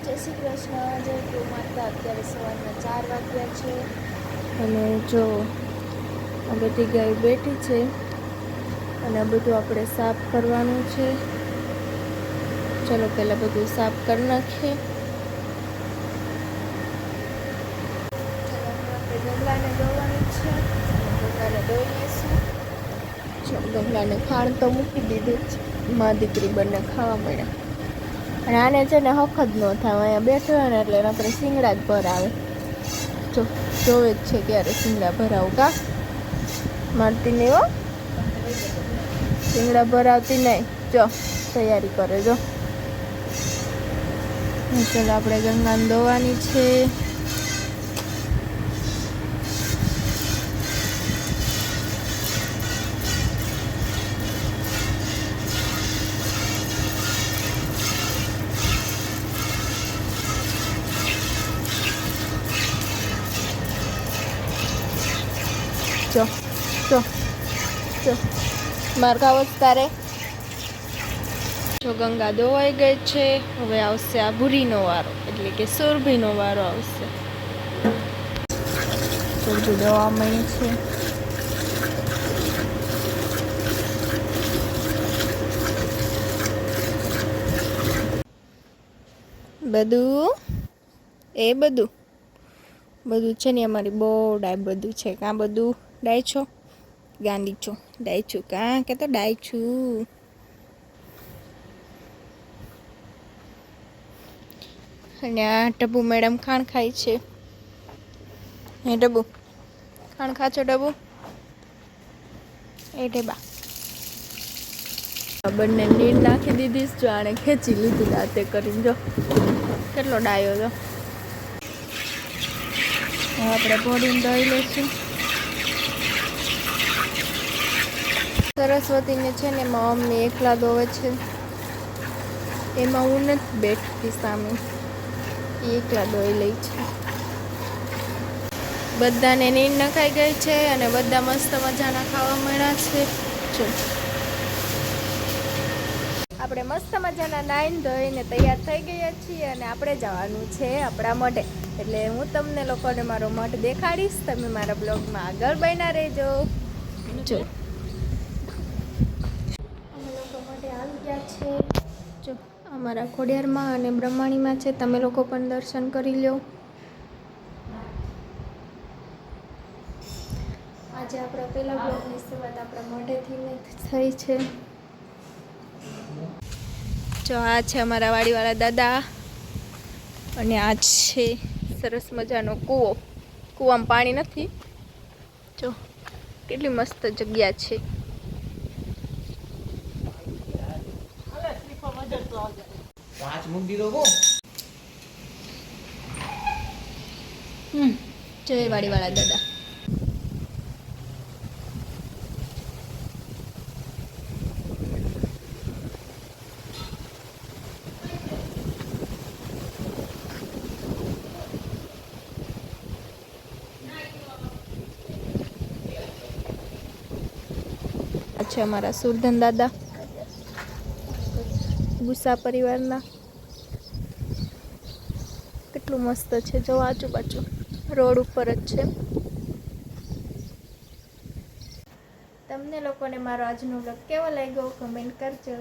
જય શ્રી કૃષ્ણ, જય ગૌ માતા। અત્યારે સવારના 4 વાગ્યા છે અને જો આ બધી ગાય બેઠી છે અને આ બધું આપણે સાફ કરવાનું છે। ચલો પહેલાં બધું સાફ કરી નાખીએ। ચલો આપણે ગંગાને ધોવાની છે, ગંગાને ધોઈ લઈશું। ચલો ગંગાને ખાણ તો મૂકી દીધી છે, મા દીકરી બંને ખાવા મળ્યા। અને આને છે ને હક જ ન થાય, અહીંયા બેઠો હોય ને એટલે આપણે શિંગડા જ ભરાવે। જો જોવે જ છે ક્યારે શિંગડા ભરાવું કા મારતી નહીં હો, શિંગડા ભરાવતી નહીં। જો તૈયારી કરે જો। ચાલો આપણે ગંગાને ધોવાની છે। જો જો જો માર ખાવો જ તારે। જો ગંગા ધોવાઈ ગઈ છે, હવે આવશે આ ભૂરીનો વારો, એટલે કે સુરભીનો વારો આવશે। સુરભી દવા મળી છે। બધું એ બધું છે ને અમારી બહુ ડાય બધું છે। કાં બધું ડાય છો ગાંડી છો, ડાય છું કાં કે તો ડાય છું। અને આ ડબ્બુ મેડમ ખાણ ખાય છે। હે ડબ્બુ ખાણ ખાચો ડબ્બુ એ ઢેબા બંને નીર નાખી દીધી। જો આણે ખેંચી લીધી દાંતે કરીને, જો કેટલો ડાયો જો। આપણે ભોળીને ધોઈ લઈશું। સરસ્વતીને છે ને એમાં મમ્મી એકલા ધોવે છે, એમાં હું નથી બેઠતી સામે, એ એકલા ધોઈ લે છે। બધાને નીર નખાઈ ગઈ છે અને બધા મસ્ત મજાના ખાવા મળ્યા છે। જો આપણે મસ્ત મજાના નાઈને ધોઈને તૈયાર થઈ ગયા છીએ અને આપણે જવાનું છે આપણા મઢે। એટલે હું તમને લોકોને મારો મઠ દેખાડીશ, તમે મારા બ્લોગમાં આગળ બન્યા રહેજો। જો અમે લોકો મઢે આવી ગયા છે। જો અમારા ખોડિયારમાં અને બ્રહ્માણીમાં છે, તમે લોકો પણ દર્શન કરી લો। આજે આપણા પહેલા બ્લોગની શરૂઆત આપણા મઢેથી થઈ છે। જો આ છે અમારા વાડીવાળા દાદા અને આ છે સરસ મજાનો કૂવો। કૂવામાં પાણી નથી, જો કેટલી મસ્ત જગ્યા છે। જય વાડીવાળા દાદા। છે અમારા સુરધન દાદા ગુસ્સા પરિવારના, કેટલું મસ્ત છે જો આજુબાજુ રોડ ઉપર જ છે। તમને લોકોને મારો આજનો વ્લોગ કેવો લાગ્યો કમેન્ટ કરજો।